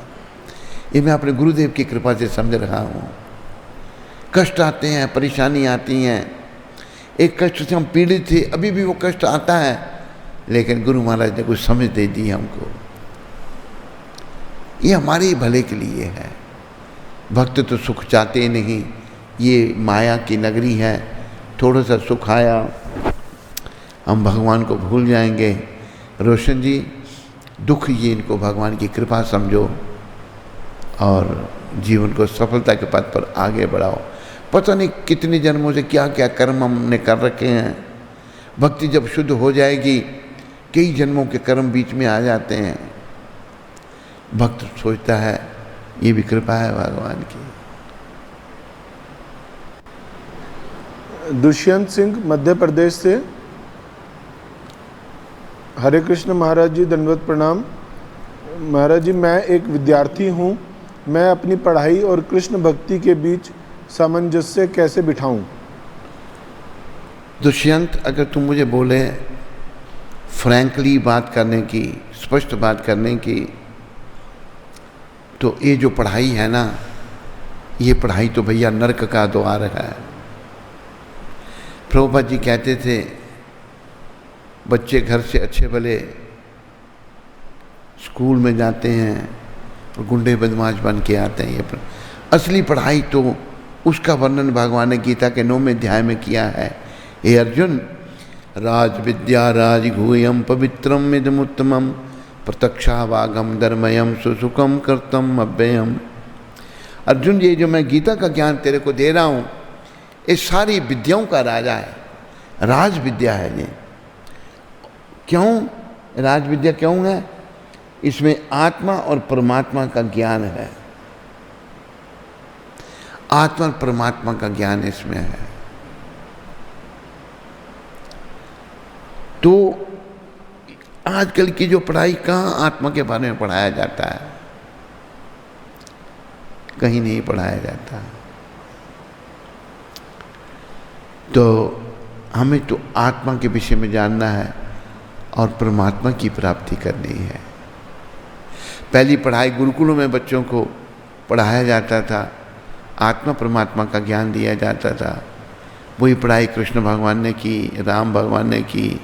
ये मैं अपने गुरुदेव की कृपा से समझ रहा हूँ। कष्ट आते हैं, परेशानी आती हैं, एक कष्ट से हम पीड़ित थे, अभी भी वो कष्ट आता है, लेकिन गुरु महाराज ने कुछ समझ दे दी हमको। ये हमारे ही भले के लिए है। भक्त तो सुख चाहते नहीं, ये माया की नगरी है। थोड़ा सा सुख आया, हम भगवान को भूल जाएंगे। रोशन जी, दुख ये इनको भगवान की कृपा समझो और जीवन को सफलता के पथ पर आगे बढ़ाओ। पता नहीं कितने जन्मों से क्या क्या कर्म हमने कर रखे हैं। भक्ति जब शुद्ध हो जाएगी, कई जन्मों के कर्म बीच में आ जाते हैं। भक्त सोचता है ये भी कृपा है भगवान की। दुष्यंत सिंह मध्य प्रदेश से। हरे कृष्ण महाराज जी, दंडवत प्रणाम। महाराज जी, मैं एक विद्यार्थी हूँ। मैं अपनी पढ़ाई और कृष्ण भक्ति के बीच सामंजस्य कैसे बिठाऊं? दुष्यंत, अगर तुम मुझे बोले फ्रैंकली बात करने की, स्पष्ट बात करने की, तो ये जो पढ़ाई है ना, ये पढ़ाई तो भैया नरक का द्वार है। प्रभुपाद जी कहते थे बच्चे घर से अच्छे भले स्कूल में जाते हैं और गुंडे बदमाश बन के आते हैं। ये असली पढ़ाई तो उसका वर्णन भगवान ने गीता के 9वें अध्याय में किया है हे अर्जुन, राज विद्या राजगूयम पवित्रम इदमुत्तमम प्रत्यक्षावागम धर्मयम सुसुखम कर्तम अव्ययम। अर्जुन, ये जो मैं गीता का ज्ञान तेरे को दे रहा हूँ, ये सारी विद्याओं का राजा है, राज विद्या है ये। क्यों राज विद्या क्यों है? इसमें आत्मा और परमात्मा का ज्ञान है, आत्मा और परमात्मा का ज्ञान इसमें है। तो आजकल की जो पढ़ाई, कहाँ आत्मा के बारे में पढ़ाया जाता है? कहीं नहीं पढ़ाया जाता। तो हमें तो आत्मा के विषय में जानना है और परमात्मा की प्राप्ति करनी है। पहली पढ़ाई गुरुकुलों में बच्चों को पढ़ाया जाता था, आत्मा परमात्मा का ज्ञान दिया जाता था। वही पढ़ाई कृष्ण भगवान ने की, राम भगवान ने की,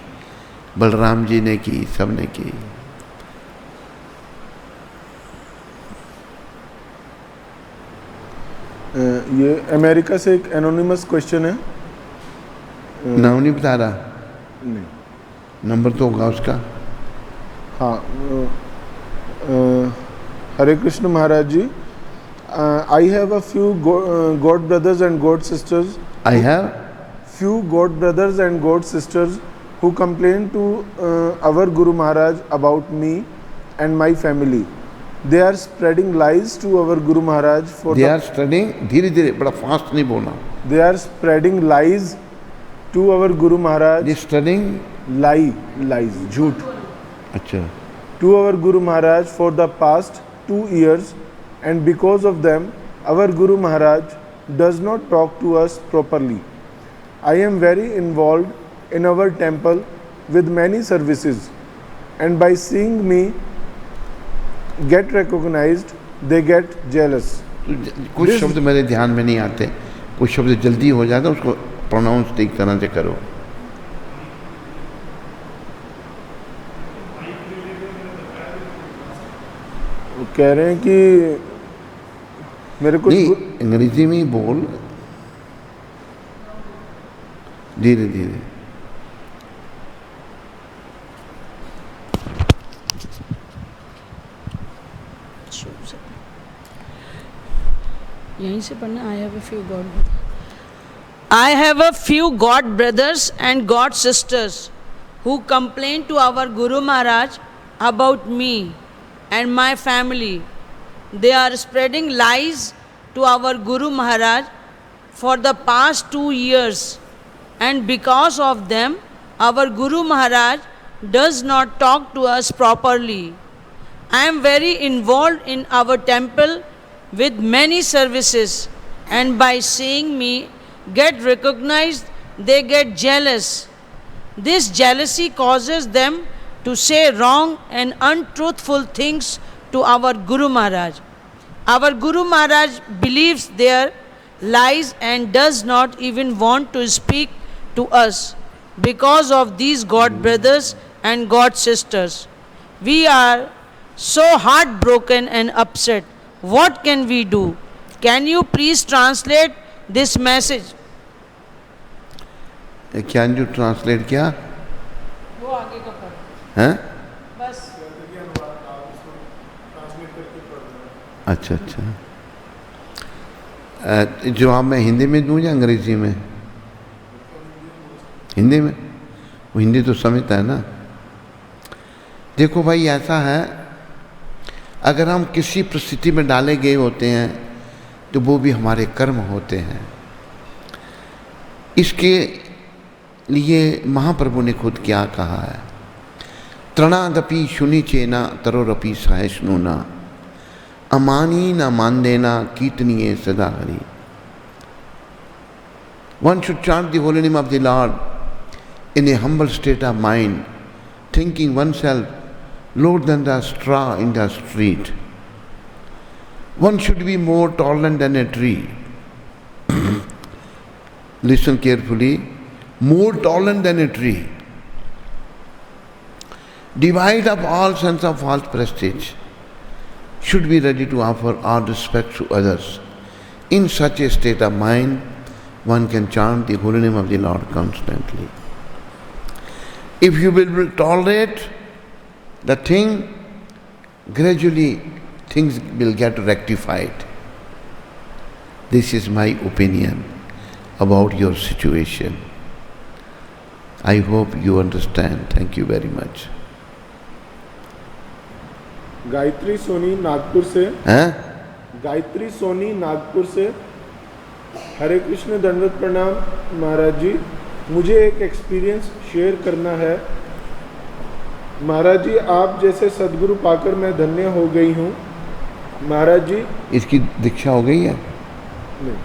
बलराम जी ने की, सब ने की। ये अमेरिका से एक एनोनिमस क्वेश्चन है। नाम नहीं बता रहा? नहीं, नंबर तो होगा उसका। हाँ, Hare Krishna Maharaj ji, I have a few god brothers and god sisters. I have few god brothers and god sisters who complain to our Guru Maharaj about me and my family. They are spreading lies to our Guru Maharaj for they are studying, धीरे धीरे, बड़ा फास्ट नहीं बोलना। They are spreading lies to our Guru Maharaj. They studying lies, झूठ। अच्छा। To our Guru Maharaj for the past 2 years, and because of them, our Guru Maharaj does not talk to us properly. I am very involved in our temple with many services, and by seeing me get recognized, they get jealous. कुछ शब्द मेरे ध्यान में नहीं आते, कुछ शब्द जल्दी हो जाता, उसको प्रोनाउंस ठीक तरह से करो। वो कह रहे हैं कि मेरे को नहीं, अंग्रेजी में ही बोल, धीरे धीरे। यहीं से पढ़ना। I have a few God brothers and God sisters who complain to our Guru Maharaj about me and my family. They are spreading lies to our Guru Maharaj for the past 2 years, and because of them, our Guru Maharaj does not talk to us properly. I am very involved in our temple with many services, and by seeing me get recognized, they get jealous. This jealousy causes them to say wrong and untruthful things to our Guru Maharaj. Our Guru Maharaj believes their lies and does not even want to speak to us because of these God brothers and God sisters. We are so heartbroken and upset. What can we do? Can you please translate this message? Can you translate क्या? वो आगे का पढ़ो। हैं? बस। अच्छा अच्छा। जवाब मैं हिंदी में दूँ या अंग्रेजी में? हिंदी में। वो हिंदी तो समझता है ना। देखो भाई, ऐसा है, अगर हम किसी परिस्थिति में डाले गए होते हैं तो वो भी हमारे कर्म होते हैं। इसके लिए महाप्रभु ने खुद क्या कहा है? तृणादपि शुनि चेना तरोरपि सहिष्णुना अमानी न मान देना कीर्तनीय सदा Hari. One should chant the holy name of the Lord in a humble state of mind, thinking oneself lower than the straw in the street. One should be more tolerant than a tree. Listen carefully. More tolerant than a tree. Devoid of all sense of false prestige. Should be ready to offer all respect to others. In such a state of mind, one can chant the holy name of the Lord constantly. If you will tolerate the thing, gradually things will get rectified. This is my opinion about your situation. I hope you understand. Thank you very much. Gayatri Soni Nagpur से हैं? गायत्री सोनी नागपुर से, हरे कृष्ण दंडवत प्रणाम महाराज जी, मुझे एक एक्सपीरियंस शेयर करना है। महाराज जी, आप जैसे सदगुरु पाकर मैं धन्य हो गई हूँ। महाराज जी, इसकी दीक्षा हो गई है? नहीं,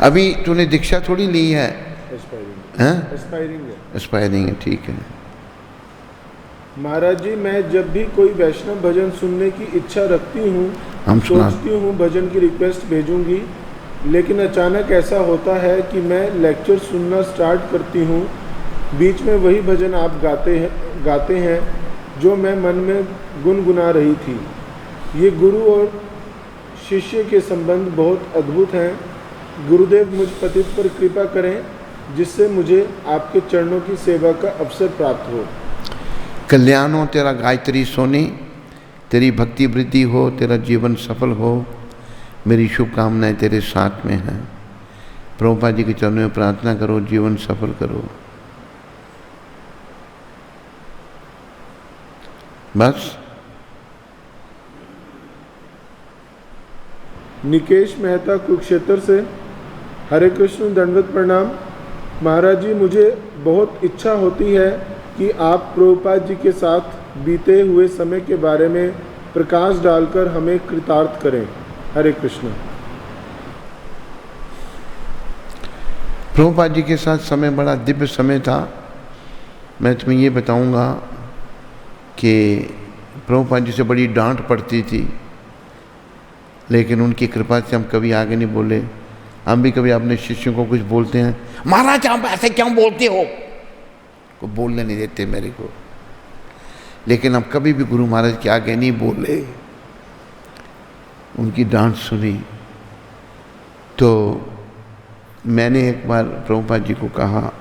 अभी तूने दीक्षा थोड़ी ली है। एस्पायरिंग है। एस्पायरिंग है, ठीक है। महाराज जी, मैं जब भी कोई वैष्णव भजन सुनने की इच्छा रखती हूँ, सोचती हूँ भजन की रिक्वेस्ट भेजूंगी, लेकिन अचानक ऐसा होता है कि मैं लेक्चर सुनना स्टार्ट करती हूँ, बीच में वही भजन आप गाते हैं जो मैं मन में गुनगुना रही थी। ये गुरु और शिष्य के संबंध बहुत अद्भुत हैं। गुरुदेव मुझ पतित पर कृपा करें, जिससे मुझे आपके चरणों की सेवा का अवसर प्राप्त हो। कल्याण हो तेरा गायत्री सोनी, तेरी भक्ति वृद्धि हो, तेरा जीवन सफल हो। मेरी शुभकामनाएं तेरे साथ में हैं। प्रभुपाद जी के चरणों में प्रार्थना करो, जीवन सफल करो। बस। निकेश मेहता कुरुक्षेत्र से, हरे कृष्ण दंडवत प्रणाम महाराज जी, मुझे बहुत इच्छा होती है कि आप प्रभुपाद जी के साथ बीते हुए समय के बारे में प्रकाश डालकर हमें कृतार्थ करें। हरे कृष्ण। प्रभुपाद जी के साथ समय बड़ा दिव्य समय था। मैं तुम्हें ये बताऊंगा कि प्रभुपाद जी से बड़ी डांट पड़ती थी, लेकिन उनकी कृपा से हम कभी आगे नहीं बोले। हम भी कभी अपने शिष्यों को कुछ बोलते हैं, महाराज आप ऐसे क्यों बोलते हो, को बोलने नहीं देते मेरे को। लेकिन हम कभी भी गुरु महाराज के आगे नहीं बोले, उनकी डांट सुनी। तो मैंने एक बार प्रभुपाद जी को कहा,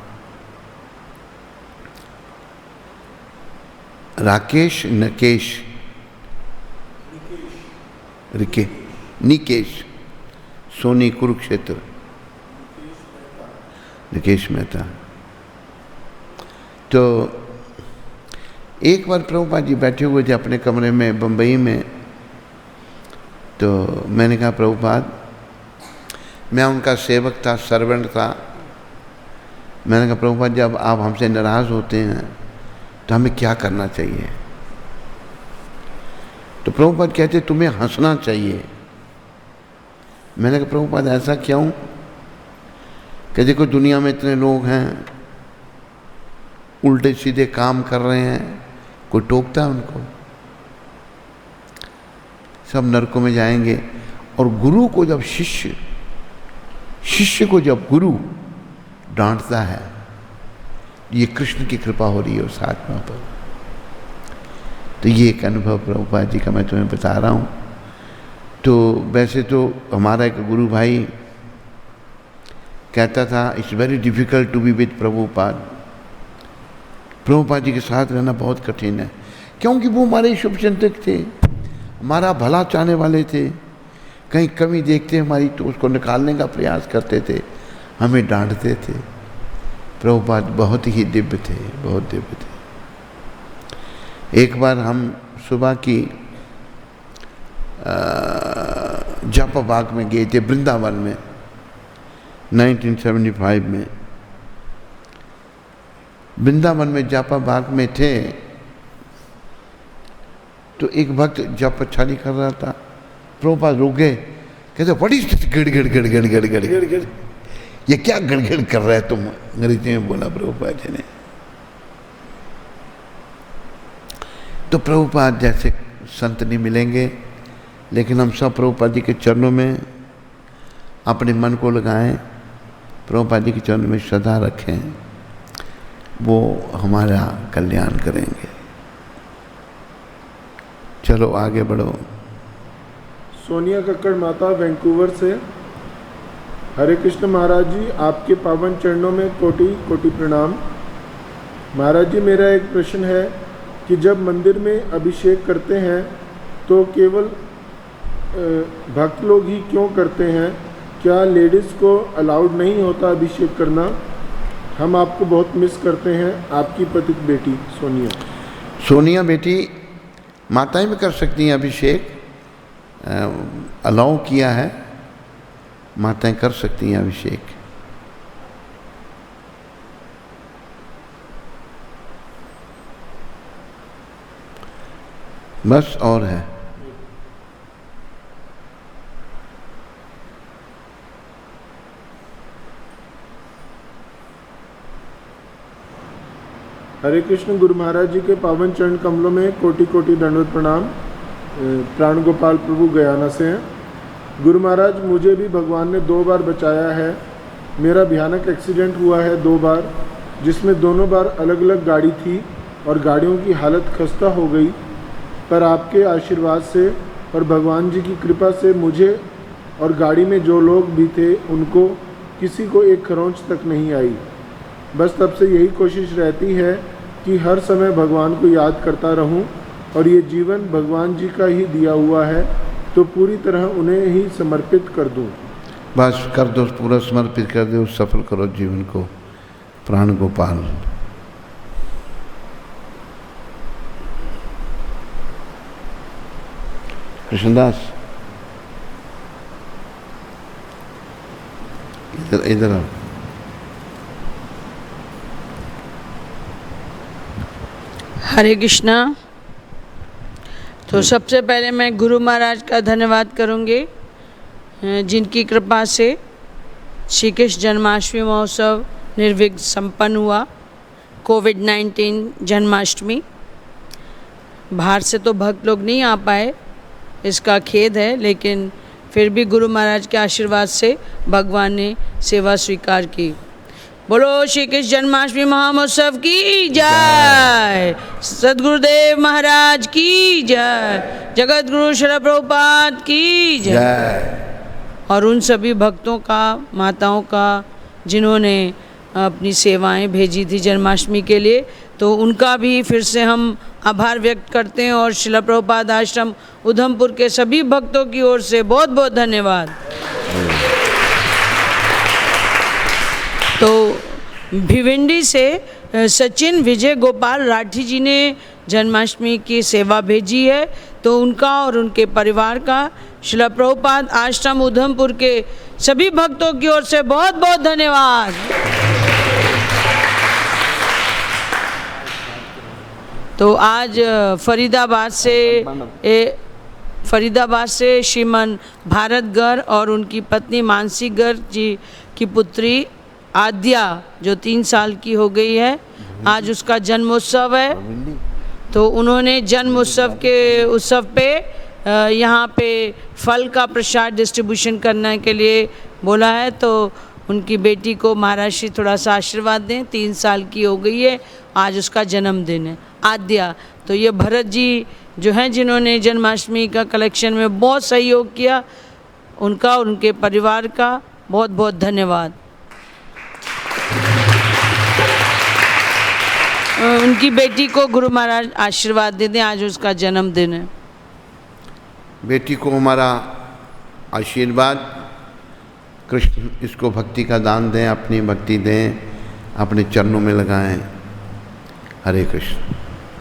राकेश नकेश निकेश सोनी कुरुक्षेत्र, निकेश मेहता। तो एक बार प्रभुपाद जी बैठे हुए थे अपने कमरे में बम्बई में। तो मैंने कहा, प्रभुपाद, मैं उनका सेवक था, सर्वेंट था। मैंने कहा, प्रभुपाद जब आप हमसे नाराज़ होते हैं तो हमें क्या करना चाहिए? तो प्रभुपाद कहते तुम्हें हंसना चाहिए। मैंने कहा, प्रभुपाद ऐसा क्यों? कि देखो दुनिया में इतने लोग हैं, उल्टे सीधे काम कर रहे हैं, कोई टोकता है उनको? सब नरकों में जाएंगे। और गुरु को जब शिष्य को जब गुरु डांटता है, ये कृष्ण की कृपा हो रही है उस आत्मा पर। तो ये एक अनुभव प्रभुपाद जी का मैं तुम्हें बता रहा हूँ। तो वैसे तो हमारा एक गुरु भाई कहता था, it's very difficult to be with Prabhupada. Prabhupada ji के साथ रहना बहुत कठिन है, क्योंकि वो हमारे शुभचिंतक थे, हमारा भला चाहने वाले थे। कहीं कमी देखते हमारी तो उसको निकालने का प्रयास करते थे, हमें डांटते थे। प्रभुपाद बहुत ही दिव्य थे, बहुत दिव्य थे। एक बार हम सुबह की जापा बाग में गए थे, वृंदावन में, 1975 में। वृंदावन में जापा बाग में थे, तो एक भक्त जप अच्छा नहीं कर रहा था। प्रभुपाद रुक गए, कहते व्हाट इज दिस गड़ गड़, ये क्या गड़गड़ कर रहा है तुम? अंग्रेजी में बोला प्रभुपाद जी ने। तो प्रभुपाद जैसे संत नहीं मिलेंगे, लेकिन हम सब प्रभुपाद जी के चरणों में अपने मन को लगाएं, प्रभुपाद जी के चरणों में श्रद्धा रखें, वो हमारा कल्याण करेंगे। चलो आगे बढ़ो। सोनिया कक्कड़ माता वैंकूवर से, हरे कृष्ण महाराज जी, आपके पावन चरणों में कोटि कोटि प्रणाम। महाराज जी, मेरा एक प्रश्न है कि जब मंदिर में अभिषेक करते हैं तो केवल भक्त लोग ही क्यों करते हैं? क्या लेडीज़ को अलाउड नहीं होता अभिषेक करना? हम आपको बहुत मिस करते हैं। आपकी पतित बेटी सोनिया। सोनिया बेटी, माताएं भी कर सकती हैं अभिषेक, अलाउ किया है, माताएं कर सकती हैं अभिषेक। बस और है। हरे कृष्ण। गुरु महाराज जी के पावन चरण कमलों में कोटि कोटि दंडवत प्रणाम। प्राण गोपाल प्रभु गयाना से हैं। गुरु महाराज, मुझे भी भगवान ने 2 बार बचाया है। मेरा भयानक एक्सीडेंट हुआ है 2 बार, जिसमें दोनों बार अलग अलग गाड़ी थी और गाड़ियों की हालत खस्ता हो गई, पर आपके आशीर्वाद से और भगवान जी की कृपा से मुझे और गाड़ी में जो लोग भी थे उनको किसी को एक खरोंच तक नहीं आई। बस तब से यही कोशिश रहती है कि हर समय भगवान को याद करता रहूं और ये जीवन भगवान जी का ही दिया हुआ है, तो पूरी तरह उन्हें ही समर्पित कर दूं। बस कर दो, पूरा समर्पित कर दो, सफल करो जीवन को। प्राण गोपाल। कृष्णदास, इधर इधर आओ। हरे कृष्णा। तो सबसे पहले मैं गुरु महाराज का धन्यवाद करूँगी, जिनकी कृपा से श्री कृष्ण जन्माष्टमी महोत्सव निर्विघ्न संपन्न हुआ। कोविड-19 जन्माष्टमी, बाहर से तो भक्त लोग नहीं आ पाए, इसका खेद है, लेकिन फिर भी गुरु महाराज के आशीर्वाद से भगवान ने सेवा स्वीकार की। बोलो श्री कृष्ण जन्माष्टमी महामहोत्सव की जय, सद्गुरुदेव महाराज की जय, जगत गुरु श्रील प्रभुपाद की जय। और उन सभी भक्तों का, माताओं का, जिन्होंने अपनी सेवाएं भेजी थी जन्माष्टमी के लिए, तो उनका भी फिर से हम आभार व्यक्त करते हैं। और श्रील प्रभुपाद आश्रम उधमपुर के सभी भक्तों की ओर से बहुत बहुत धन्यवाद। तो भिवंडी से सचिन विजय गोपाल राठी जी ने जन्माष्टमी की सेवा भेजी है, तो उनका और उनके परिवार का श्रील प्रभुपाद आश्रम उधमपुर के सभी भक्तों की ओर से बहुत बहुत धन्यवाद। तो आज फरीदाबाद से श्रीमान भारत गर्ग और उनकी पत्नी मानसी गर्ग जी की पुत्री आद्या, जो 3 साल की हो गई है, आज उसका जन्मोत्सव है। तो उन्होंने जन्म उत्सव पे यहाँ पे फल का प्रसाद डिस्ट्रीब्यूशन करने के लिए बोला है। तो उनकी बेटी को महाराज श्री थोड़ा सा आशीर्वाद दें। 3 साल की हो गई है, आज उसका जन्मदिन है, आद्या। तो ये भरत जी जो हैं, जिन्होंने जन्माष्टमी का कलेक्शन में बहुत सहयोग किया, उनका और उनके परिवार का बहुत बहुत धन्यवाद। उनकी बेटी को गुरु महाराज आशीर्वाद दे दें, आज उसका जन्मदिन है। बेटी को हमारा आशीर्वाद। कृष्ण इसको भक्ति का दान दें, अपनी भक्ति दें, अपने चरणों में लगाएं। हरे कृष्ण।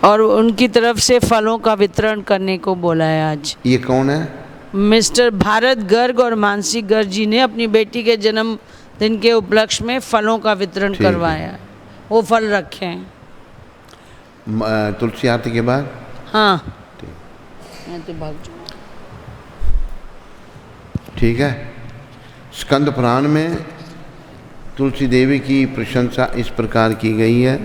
और उनकी तरफ से फलों का वितरण करने को बोला है आज। ये कौन है? मिस्टर भारत गर्ग और मानसी गर्ग जी ने अपनी बेटी के जन्मदिन के उपलक्ष्य में फलों का वितरण करवाया है। वो फल रखे हैं तुलसी आरती के बाद। हाँ, ठीक है। स्कंद पुराण में तुलसी देवी की प्रशंसा इस प्रकार की गई है।